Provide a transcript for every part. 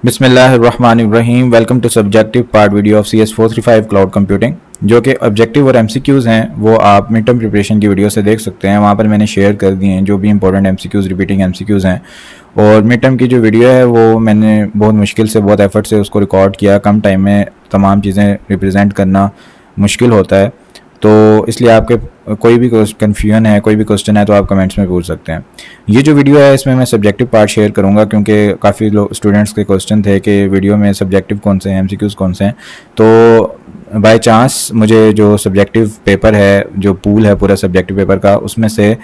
बिस्मिल्लाहिर्रहमानिर्रहीम। Welcome to subjective part video of CS435 cloud computing. जो कि ऑब्जेक्टिव और एमसीक्यूज़ हैं वो आप मिड टर्म प्रिपरेशन की वीडियो से देख सकते हैं। वहाँ पर मैंने शेयर कर दिए हैं जो भी इंपॉर्टेंट एमसीक्यूज़, रिपीटिंग एमसीक्यूज़ हैं। और मिड टर्म की जो वीडियो है वो मैंने बहुत मुश्किल से, बहुत एफर्ट से उसको रिकॉर्ड किया। कम टाइम में तमाम चीज़ें रिप्रेजेंट करना मुश्किल होता है, तो इसलिए आपके कोई भी कन्फ्यूजन है, कोई भी क्वेश्चन है तो आप कमेंट्स में पूछ सकते हैं। ये जो वीडियो है इसमें मैं सब्जेक्टिव पार्ट शेयर करूंगा क्योंकि काफ़ी लोग स्टूडेंट्स के क्वेश्चन थे कि वीडियो में सब्जेक्टिव कौन से हैं, एमसीक्यूज़ कौन से हैं। तो बाय चांस मुझे जो सब्जेक्टिव पेपर है, जो पूल है पूरा सब्जेक्टिव पेपर का, उसमें से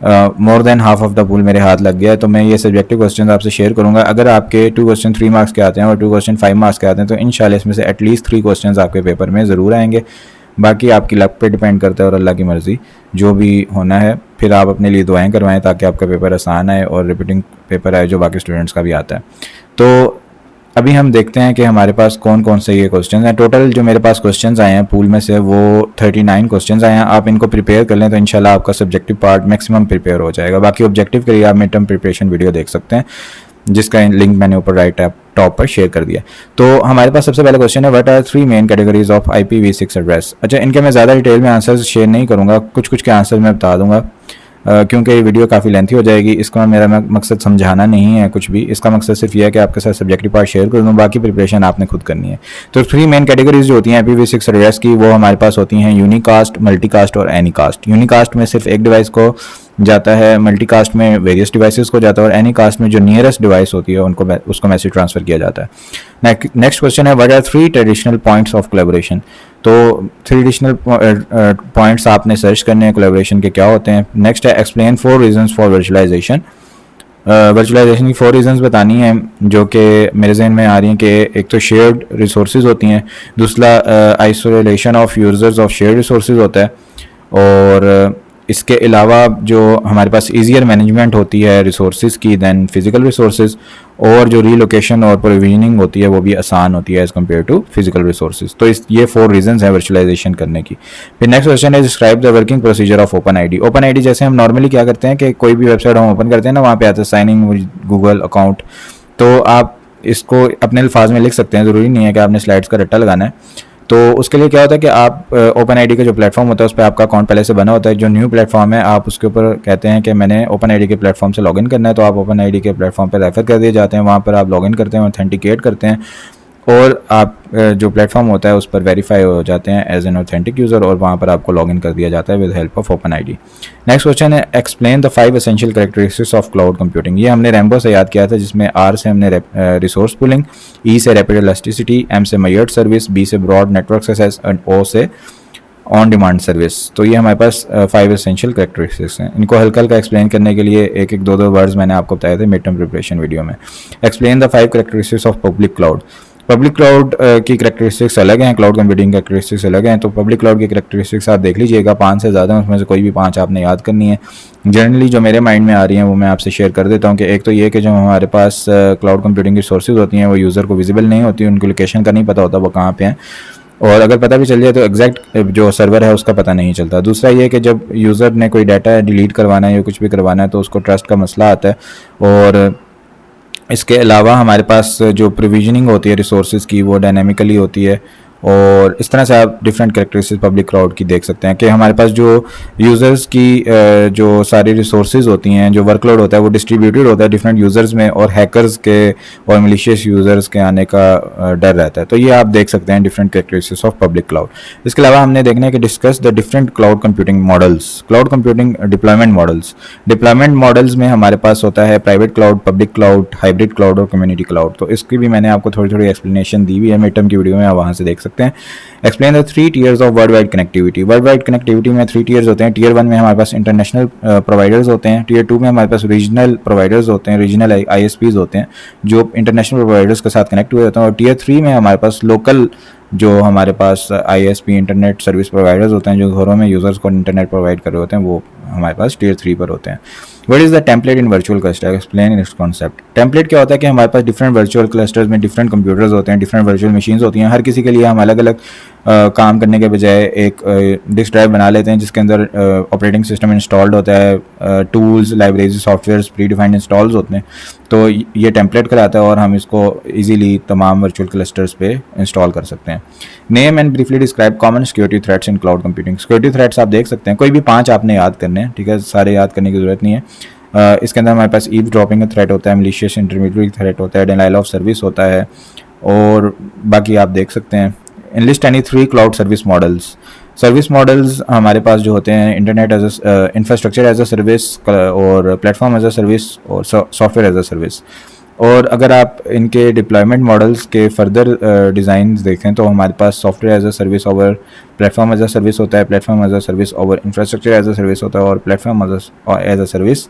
more than half of the pool मेरे हाथ लग गया। तो मैं ये सब्जेक्टिव क्वेश्चन आपसे शेयर करूंगा। अगर आपके 2 क्वेश्चन 3 मार्क्स के आते हैं और 2 क्वेश्चन 5 मार्क्स के आते हैं तो इंशाल्लाह इसमें से एटलीस्ट 3 क्वेश्चन आपके पेपर में ज़रूर आएंगे। बाकी आपकी लक पे डिपेंड करता है और अल्लाह की मर्ज़ी, जो भी होना है। फिर आप अपने लिए दुआएं करवाएं ताकि आपका पेपर आसान आए और रिपीटिंग पेपर आए जो बाकी स्टूडेंट्स का भी आता है। तो अभी हम देखते हैं कि हमारे पास कौन कौन से ये क्वेश्चन हैं। टोटल जो मेरे पास क्वेश्चंस आए हैं पूल में से वो 39 क्वेश्चंस आए हैं। आप इनको प्रिपेयर कर लें तो इंशाल्लाह आपका सब्जेक्टिव पार्ट मैक्सिमम प्रिपेयर हो जाएगा। बाकी ऑब्जेक्टिव के लिए आप मिड टर्म प्रिपरेशन वीडियो देख सकते हैं जिसका लिंक मैंने ऊपर राइट टॉप पर शेयर कर दिया। तो हमारे पास सबसे पहला क्वेश्चन है, what are 3 main categories of IPv6 address. अच्छा, इनके मैं ज़्यादा डिटेल में आंसर्स शेयर नहीं करूँगा, कुछ कुछ के आंसर मैं बता दूंगा क्योंकि ये वीडियो काफ़ी लेंथी हो जाएगी। इसका मेरा मकसद समझाना नहीं है कुछ भी, इसका मकसद सिर्फ यह है कि आपके साथ सब्जेक्टिव पार्ट शेयर कर दूँ, बाकी प्रिपरेशन आपने खुद करनी है। तो 3 मेन कैटेगरीज जो होती हैं IPv6 एड्रेस की, वो हमारे पास होती हैं यूनिकास्ट, मल्टीकास्ट और एनीकास्ट। यूनिकास्ट में सिर्फ एक डिवाइस को जाता है, मल्टीकास्ट में वेरियस डिवाइसेस को जाता है और एनीकास्ट में जो नियरेस्ट डिवाइस होती है उनको उसको मैसेज ट्रांसफर किया जाता है। नेक्स्ट क्वेश्चन है, what are 3 traditional points of collaboration. तो 3 एडिशनल पॉइंट्स आपने सर्च करने हैं कोलैबोरेशन के क्या होते हैं। नेक्स्ट है, explain 4 reasons for virtualization. Virtualization की 4 रीजंस बतानी है जो कि मेरे जहन में आ रही हैं कि एक तो शेयर्ड रिसोर्सेज होती हैं, दूसरा isolation of users of shared resources होता है, और इसके अलावा जो हमारे पास ईजियर मैनेजमेंट होती है रिसोर्सेज की दैन फिजिकल रिसोर्सेज, और जो रीलोकेशन और प्रोविजनिंग होती है वो भी आसान होती है as compare to physical resources. तो ये 4 रीजंस हैं वर्चुअलाइजेशन करने की। फिर नेक्स्ट क्वेश्चन है, describe the working procedure of open ID. Open ID जैसे हम नॉर्मली क्या करते हैं कि कोई भी वेबसाइट हम ओपन करते हैं ना, वहाँ पे आता है sign in with Google account. तो आप इसको अपने अल्फाज में लिख सकते हैं, ज़रूरी नहीं है कि आपने स्लाइड्स का रट्टा लगाना है। तो उसके लिए क्या होता है कि आप ओपन आईडी का जो प्लेटफॉर्म होता है उस पर आपका अकाउंट पहले से बना होता है। जो न्यू प्लेटफॉर्म है आप उसके ऊपर कहते हैं कि मैंने ओपन आईडी के प्लेटफॉर्म से लॉगिन करना है, तो आप ओपन आईडी के प्लेटफॉर्म पर रेफर कर दिए जाते हैं। वहाँ पर आप लॉगिन करते हैं, ऑथेंटिकेट करते हैं और आप जो प्लेटफॉर्म होता है उस पर वेरीफाई हो जाते हैं एज एन ऑथेंटिक यूज़र, और वहाँ पर आपको लॉगिन कर दिया जाता है with help of open ID. Next question है, explain the 5 essential characteristics of cloud computing. ये हमने रैम्बो से याद किया था, जिसमें R से हमने रिसोर्स पुलिंग, E से रैपिड इलास्टिसिटी, M से मेजर्ड सर्विस, B से broad network access and O से ऑन डिमांड सर्विस। तो ये हमारे पास 5 एसेंशियल कैरेक्टरिस्टिक्स हैं। इनको हल्का हल्का एक्सप्लेन करने के लिए एक एक 2 वर्ड्स मैंने आपको बताए थे मिड टर्म प्रिपरेशन वीडियो में। Explain the 5 characteristics of public cloud. Public cloud की कैरेक्टरिस्टिक्स अलग हैं, क्लाउड कंप्यूटिंग कैरेक्टरिस्टिक्स अलग हैं। तो पब्लिक क्लाउड की कैरेक्टरिस्टिक्स आप देख लीजिएगा, 5 से ज़्यादा, उसमें से कोई भी 5 आपने याद करनी है। जनरली जो मेरे माइंड में आ रही हैं वो मैं आपसे शेयर कर देता हूँ कि एक तो ये कि जो हमारे पास क्लाउड कंप्यूटिंग की सोर्सेज होती हैं वो यूज़र को विजिबल नहीं होती, उनकी लोकेशन का नहीं पता होता वो कहाँ पे हैं, और अगर पता भी चल जाए तो एग्जैक्ट जो सर्वर है उसका पता नहीं चलता। दूसरा ये कि जब यूज़र ने कोई डाटा डिलीट करवाना है या कुछ भी करवाना है तो उसको ट्रस्ट का मसला आता है। और इसके अलावा हमारे पास जो प्रोविजनिंग होती है रिसोर्सेज की वो डायनेमिकली होती है, और इस तरह से आप डिफरेंट कैरेक्टरिस्टिक्स पब्लिक क्लाउड की देख सकते हैं कि हमारे पास जो यूज़र्स की जो सारी रिसोर्सेज होती हैं, जो वर्कलोड होता है वो डिस्ट्रीब्यूटेड होता है डिफरेंट यूज़र्स में, और हैकर्स के और मिलिशियस यूज़र्स के आने का डर रहता है। तो ये आप देख सकते हैं different characteristics of public cloud. इसके अलावा हमने देखना है कि discuss the different cloud computing models, cloud computing deployment models. Deployment models में हमारे पास होता है private cloud, public cloud, hybrid cloud और कम्युनिटी क्लाउड। तो इसकी भी मैंने आपको थोड़ी थोड़ी एक्सप्लेनेशन दी हुई है मिड टर्म की वीडियो में, आप वहाँ से देख सकते हैं। Explain the 3 tears of world wide connectivity. World wide connectivity में 3 टीयर्स होते हैं। टीयर 1 में हमारे पास इंटरनेशनल प्रोवाइडर्स होते हैं, टीयर 2 में हमारे पास रीजनल प्रोवाइडर्स होते हैं, रीजनल ISPs होते हैं जो इंटरनेशनल प्रोवाइडर्स के साथ कनेक्ट हुए होते हैं, और टीयर 3 में हमारे पास लोकल जो हमारे पास ISP इंटरनेट सर्विस प्रोवाइडर्स होते हैं जो घरों में यूज़र्स को इंटरनेट प्रोवाइड कर रहे होते हैं, वो हमारे पास टीयर 3 पर होते हैं। What is the template in virtual cluster, explain it's concept. Template क्या होता है कि हमारे पास डिफरेंट वर्चुअल क्लस्टर्स में डिफरेंट कंप्यूटर्स होते हैं, डिफरेंट वर्चुअल मशीन्स होती हैं, हर किसी के लिए हम अलग अलग काम करने के बजाय एक डिस्क ड्राइव बना लेते हैं जिसके अंदर ऑपरेटिंग सिस्टम इंस्टॉल्ड होता है, tools, libraries, software pre defined installs होते हैं। तो ये टेम्पलेट कराता है और हम इसको ईजिली तमाम वर्चुअल क्लस्टर्स पे इंस्टॉल कर सकते हैं। Name and briefly describe common security threats in cloud computing. Security threats आप देख सकते हैं, कोई भी 5 आपने याद करने हैं, ठीक है, सारे याद करने की जरूरत नहीं है। इसके अंदर हमारे पास ईव ड्रॉपिंग का थ्रेट होता है, मलिशियस इंटरमीडिएट थ्रेट होता है, डिनायल ऑफ सर्विस होता है, और बाकी आप देख सकते हैं। Enlist any 3 cloud service models. Service models हमारे पास जो होते हैं internet as infrastructure as a service और प्लेटफॉर्म एज अ सर्विस और सॉफ्टवेयर एज अ सर्विस। और अगर आप इनके डिप्लॉयमेंट मॉडल्स के फर्दर डिज़ाइन देखें तो हमारे पास software as a service over platform as a service होता है, platform as a service over infrastructure as a service होता है, और प्लेटफॉर्म एज अ सर्विस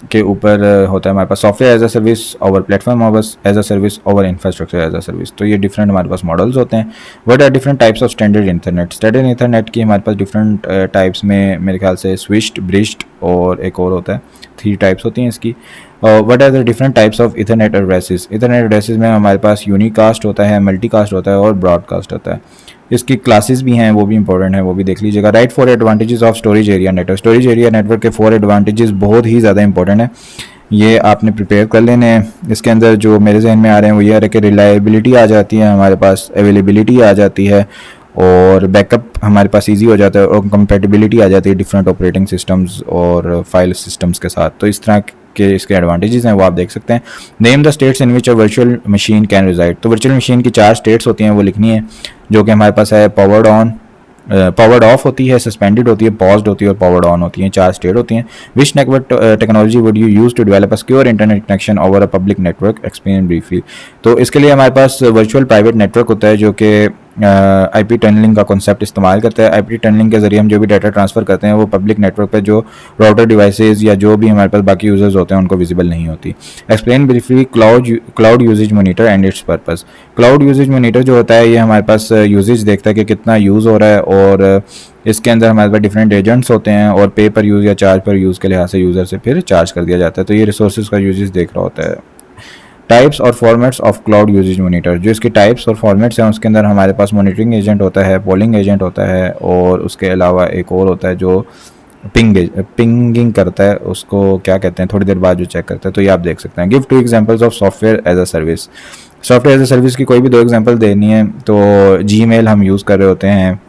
के ऊपर होता है हमारे पास software as a service over platform as a service over infrastructure as a service. तो ये डिफरेंट हमारे पास मॉडल्स होते हैं। What are different types of standard internet. Standard internet की हमारे पास डिफरेंट टाइप्स में मेरे ख्याल से स्विच्ड, ब्रिज्ड और एक और होता है, 3 टाइप्स होती हैं इसकी। What are the different types of ethernet addresses. Ethernet addresses में हमारे पास यूनिकास्ट होता है, मल्टीकास्ट होता है और ब्रॉडकास्ट होता है। इसकी क्लासेस भी हैं, वो भी इंपॉर्टेंट है, वो भी देख लीजिएगा। Right 4 advantages of storage area network. Storage area network के 4 एडवांटेजेस बहुत ही ज़्यादा इंपॉर्टेंट है, ये आपने प्रिपेयर कर लेने हैं। इसके अंदर जो मेरे जहन में आ रहे हैं वो ये है कि रिलायबिलिटी आ जाती है हमारे पास, अवेलेबिलिटी आ जाती है, और बैकअप हमारे पास इजी हो जाता है, और कंपेटिबिलिटी आ जाती है डिफरेंट ऑपरेटिंग सिस्टम्स और फाइल सिस्टम्स के साथ। तो इस तरह के इसके एडवांटेजेस हैं, वो आप देख सकते हैं। Name the states in which a virtual machine can reside. तो वर्चुअल मशीन की 4 स्टेट्स होती हैं, वो लिखनी है, जो कि हमारे पास है पावर्ड ऑन, पावर्ड ऑफ होती है, सस्पेंडेड होती है, पॉज्ड होती है और पावर्ड ऑन होती हैं। 4 स्टेट होती हैं। Which network technology would you use to develop a secure internet connection over a public network, explain briefly. तो इसके लिए हमारे पास वर्चुअल प्राइवेट नेटवर्क होता है जो कि आईपी टनलिंग का कॉन्सेप्ट इस्तेमाल करता है। आईपी टनलिंग के जरिए हम जो भी डाटा ट्रांसफर करते हैं वो पब्लिक नेटवर्क पे जो राउटर डिवाइसेज या जो भी हमारे पास बाकी यूजर्स होते हैं उनको विजिबल नहीं होती। Explain briefly cloud usage monitor and its purpose. Cloud usage monitor जो होता है ये हमारे पास यूजेज देखता है कि कितना यूज़ हो रहा है, और इसके अंदर हमारे पास डिफरेंट एजेंट्स होते हैं, और पे पर यूज़ या चार्ज पर यूज़ के लिहाज से यूज़र से फिर चार्ज कर दिया जाता है। तो ये रिसोर्सेज का यूजेज देख रहा होता है। टाइप्स और formats of cloud usage monitor. जो इसके टाइप्स और फॉर्मेट्स हैं उसके अंदर हमारे पास मॉनिटरिंग एजेंट होता है, पोलिंग एजेंट होता है, और उसके अलावा एक और होता है जो पिंगिंग करता है, उसको क्या कहते हैं, थोड़ी देर बाद जो चेक करता है। तो ये आप देख सकते हैं। Give 2 examples of software as a service. Software as a service की कोई भी 2 एग्जांपल देनी है तो जीमेल हम यूज़ कर रहे होते हैं,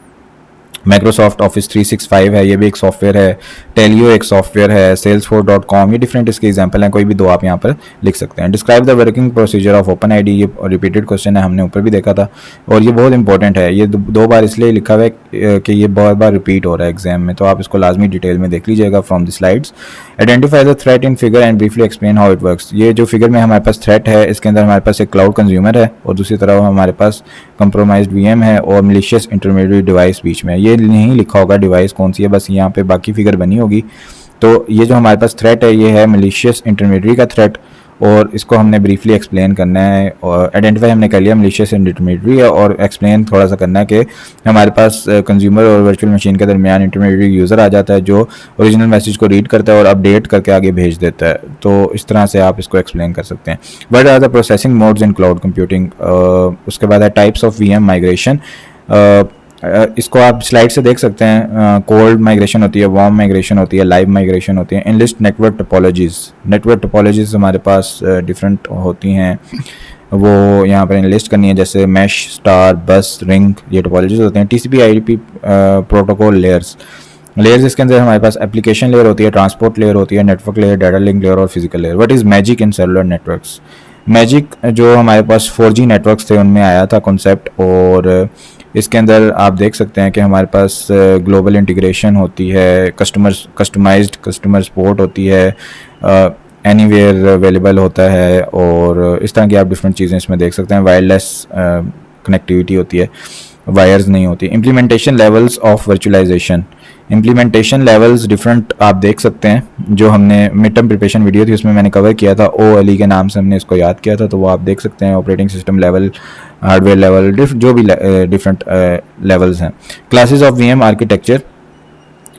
माइक्रोसॉफ्ट ऑफिस 365 है, ये भी एक सॉफ्टवेयर है, टेलियो एक सॉफ्टवेयर है, salesforce.com, ये डिफरेंट इसके एग्जांपल हैं, कोई भी 2 आप यहाँ पर लिख सकते हैं। Describe the working procedure of open ID, ये रिपीटेड क्वेश्चन है, हमने ऊपर भी देखा था, और ये बहुत इंपॉर्टेंट है। ये 2 बार इसलिए लिखा हुआ है कि ये बहुत बार रिपीट हो रहा है एग्जाम में, तो आप इसको लाजमी डिटेल में देख लीजिएगा from the slides. Identify the threat in figure and briefly explain how it works. ये जो फिगर में हमारे पास थ्रेट है, इसके अंदर हमारे पास एक क्लाउड कंज्यूमर है और दूसरी तरफ हमारे पास कंप्रोमाइज्ड वीएम है और मलिशियस इंटरमीडिएट डिवाइस बीच में। ये नहीं लिखा होगा डिवाइस कौन सी है, बस यहाँ पे बाकी फिगर बनी होगी। तो ये जो हमारे पास थ्रेट है ये है मलिशियस इंटरमीडिएट का थ्रेट, और इसको हमने ब्रीफली एक्सप्लेन करना है। और आइडेंटिफाई हमने कर लिया मलिशियस इंटरमीडिएट है, और एक्सप्लेन थोड़ा सा करना है कि हमारे पास कंज्यूमर और वर्चुअल मशीन के दरमियान इंटरमीडिएट यूज़र आ जाता है जो ओरिजिनल मैसेज को रीड करता है और अपडेट करके आगे भेज देता है। तो इस तरह से आप इसको एक्सप्लेन कर सकते हैं। What are the processing modes in cloud computing. उसके बाद है टाइप्स ऑफ वीएम माइग्रेशन। इसको आप स्लाइड से देख सकते हैं। कोल्ड माइग्रेशन होती है, वार्म माइग्रेशन होती है, लाइव माइग्रेशन होती है। Enlist network topologies. Network topologies हमारे पास डिफरेंट होती हैं, वो यहाँ पर इनलिस्ट करनी है, जैसे मैश, स्टार, बस, रिंग, ये टोपोलॉजीज होते हैं। TCP IP protocol layers. Layers इसके अंदर हमारे पास एप्लीकेशन लेयर होती है, ट्रांसपोर्ट लेयर होती है, network layer, data link layer और physical layer. What is magic in cellular networks. Magic जो हमारे पास 4G नेटवर्क्स थे उनमें आया था कॉन्सेप्ट, और इसके अंदर आप देख सकते हैं कि हमारे पास ग्लोबल इंटीग्रेशन होती है, कस्टमाइज्ड कस्टमर सपोर्ट होती है, एनीवेयर अवेलेबल होता है, और इस तरह की आप डिफरेंट चीज़ें इसमें देख सकते हैं। वायरलेस कनेक्टिविटी होती है, वायर्स नहीं होती। Implementation levels of virtualization. Implementation levels different आप देख सकते हैं, जो हमने मिड टर्म प्रिपरेशन वीडियो थी उसमें मैंने कवर किया था, OLE के नाम से हमने इसको याद किया था, तो वो आप देख सकते हैं। Operating system level, hardware level, जो भी डिफरेंट लेवल्स हैं। Classes of VM architecture.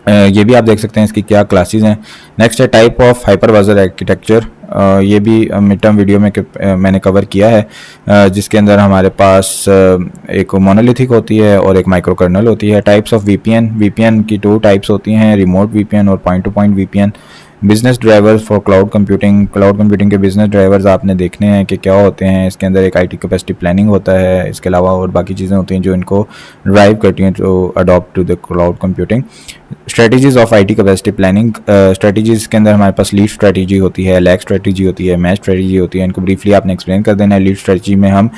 ये भी आप देख सकते हैं इसकी क्या क्लासेस हैं। नेक्स्ट है टाइप ऑफ हाइपरवाइजर आर्किटेक्चर। ये भी मिड टर्म वीडियो में मैंने कवर किया है, जिसके अंदर हमारे पास एक मोनोलिथिक होती है और एक माइक्रो कर्नल होती है। टाइप्स ऑफ वीपीएन, वीपीएन की 2 टाइप्स होती हैं, रिमोट वीपीएन और point two point VPN. Business drivers for cloud computing, cloud computing के बिजनेस ड्राइवर्स आपने देखने हैं कि क्या होते हैं। इसके अंदर एक आईटी कैपेसिटी प्लानिंग होता है, इसके अलावा और बाकी चीज़ें होती हैं जो इनको ड्राइव करती हैं to adopt to the cloud computing. Strategies of IT capacity planning, strategies के अंदर हमारे पास लीड स्ट्रेटजी होती है, लैग स्ट्रेटजी होती है, मैच स्ट्रेटजी होती है। इनको ब्रीफली आपने एक्सप्लेन कर देना है। लीड स्ट्रेटजी में हम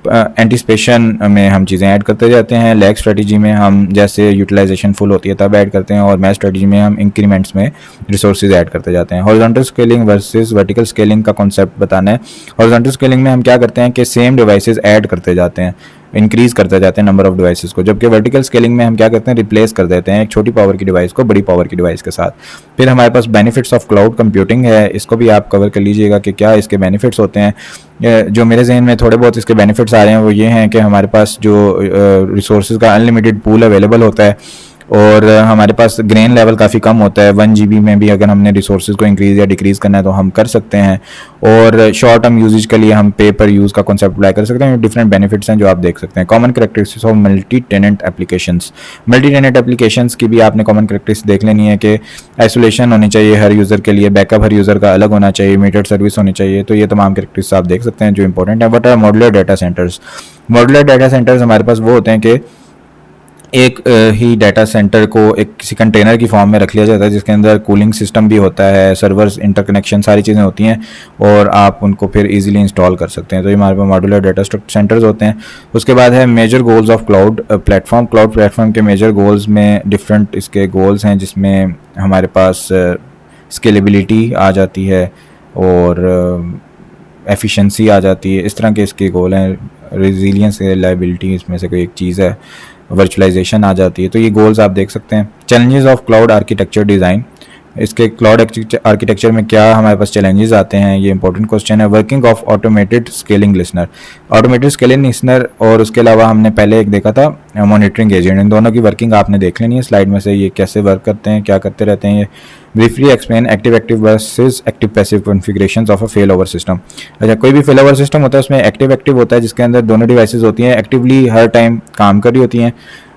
एंटिसिपेशन में हम चीज़ें ऐड करते जाते हैं। लैग स्ट्रेटजी में हम जैसे यूटिलाइजेशन फुल होती है तब ऐड करते हैं, और मैच स्ट्रेटजी में हम इंक्रीमेंट्स में रिसोर्सेज ऐड करते जाते हैं। Horizontal scaling versus vertical scaling का कॉन्सेप्ट बताना है। हॉरिजॉन्टल स्केलिंग में हम क्या करते हैं कि सेम डिवाइसेस ऐड करते जाते हैं, इंक्रीज करते जाते हैं नंबर ऑफ डिवाइसेस को, जबकि वर्टिकल स्केलिंग में हम क्या करते हैं, रिप्लेस कर देते हैं एक छोटी पावर की डिवाइस को बड़ी पावर की डिवाइस के साथ। फिर हमारे पास बेनिफिट्स ऑफ क्लाउड कंप्यूटिंग है, इसको भी आप कवर कर लीजिएगा कि क्या इसके बेनिफिट्स होते हैं। जो मेरे जहन में थोड़े बहुत इसके बेनिफिट्स आ रहे हैं वो ये हैं कि हमारे पास जो रिसोर्सेज का अनलिमिटेड पूल अवेलेबल होता है, और हमारे पास ग्रेन लेवल काफ़ी कम होता है। 1 GB में भी अगर हमने रिसोर्सेज को इंक्रीज़ या डिक्रीज़ करना है तो हम कर सकते हैं, और शॉर्ट टर्म यूजेज के लिए हम पे पर यूज़ का कॉन्सेप्ट अप्लाई कर सकते हैं। डिफरेंट बेनिफिट्स हैं जो आप देख सकते हैं। Common characteristics of multi tenant applications, multi tenant applications की भी आपने कॉमन कैरेक्टरिस्टिक्स देख लेनी है कि आइसोलेशन होनी चाहिए हर यूज़र के लिए, बैकअप हर यूज़र का अलग होना चाहिए, इमीडिएट सर्विस होनी चाहिए। तो ये तमाम कैरेक्टरिस्टिक्स आप देख सकते हैं जो इंपॉर्टेंट है। What are modular data centers? Modular data centers हमारे पास वो होते हैं कि एक ही डाटा सेंटर को एक किसी कंटेनर की फॉर्म में रख लिया जाता है, जिसके अंदर कूलिंग सिस्टम भी होता है, सर्वर्स, इंटरकनेक्शन, सारी चीज़ें होती हैं, और आप उनको फिर इजीली इंस्टॉल कर सकते हैं। तो ये हमारे पास मॉड्यूलर डाटा सेंटर्स होते हैं। उसके बाद है major goals of cloud platform. Cloud platform के मेजर गोल्स में डिफरेंट इसके गोल्स हैं, जिसमें हमारे पास स्केलेबिलिटी आ जाती है और एफिशिएंसी आ जाती है। इस तरह के इसके गोल हैं। रेजिलियंस, रिलायबिलिटी इसमें से कोई एक चीज़ है। वर्चुअलाइजेशन आ जाती है। तो ये गोल्स आप देख सकते हैं। Challenges of cloud architecture design, इसके क्लाउड आर्किटेक्चर में क्या हमारे पास चैलेंजेस आते हैं, ये इंपॉर्टेंट क्वेश्चन है। Working of automated scaling listener, automated scaling listener, और उसके अलावा हमने पहले एक देखा था मॉनिटरिंग एजेंट। इन दोनों की वर्किंग आपने देख लेनी है स्लाइड में से, ये कैसे वर्क करते हैं, क्या करते रहते हैं। ये briefly explain active active versus active passive configurations of a fail over system. अच्छा, कोई भी फेल ओवर सिस्टम होता है उसमें एक्टिव एक्टिव होता है, जिसके अंदर दोनों डिवाइसेस होती हैं, एक्टिवली हर टाइम काम कर रही होती हैं,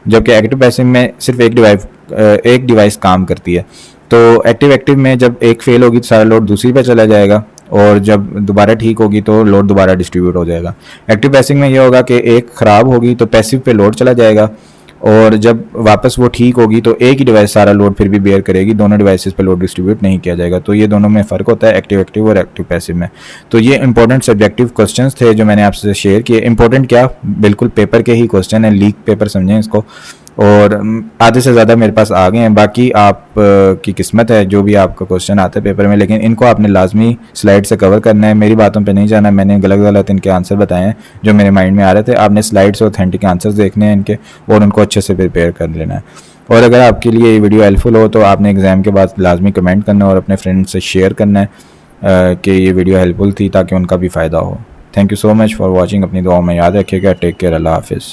जबकि एक्टिव पैसिव में सिर्फ एक डिवाइस काम करती है। तो एक्टिव एक्टिव में जब एक फेल होगी तो सारा लोड दूसरी पे चला जाएगा, और जब दोबारा ठीक होगी तो लोड दोबारा डिस्ट्रीब्यूट हो जाएगा। एक्टिव पैसिव में ये होगा कि एक ख़राब होगी तो पैसिव पे लोड चला जाएगा, और जब वापस वो ठीक होगी तो एक ही डिवाइस सारा लोड फिर भी बेयर करेगी, दोनों डिवाइसेस पे लोड डिस्ट्रीब्यूट नहीं किया जाएगा। तो ये दोनों में फ़र्क होता है एक्टिव एक्टिव और एक्टिव पैसिव में। तो ये इंपॉर्टेंट सब्जेक्टिव क्वेश्चंस थे जो मैंने आपसे शेयर किए। इंपॉर्टेंट क्या, बिल्कुल पेपर के ही क्वेश्चन है, लीक पेपर समझें इसको, और आधे से ज़्यादा मेरे पास आ गए हैं। बाकी आप की किस्मत है जो भी आपका क्वेश्चन आता है पेपर में, लेकिन इनको आपने लाजमी स्लाइड से कवर करना है। मेरी बातों पे नहीं जाना, मैंने गलत गलत इनके आंसर बताए हैं जो मेरे माइंड में आ रहे थे। आपने स्लाइड से ऑथेंटिक आंसर्स देखने हैं इनके, और उनको अच्छे से प्रिपेयर कर लेना है। और अगर आपके लिए ये वीडियो हेल्पफुल हो तो आपने एग्ज़ाम के बाद लाजमी कमेंट करना है और अपने फ्रेंड से शेयर करना है कि ये वीडियो हेल्पफुल थी, ताकि उनका भी फ़ायदा हो। Thank you so much for watching. अपनी दुआ में याद रखिएगा। Take care. अल्लाह हाफिज़।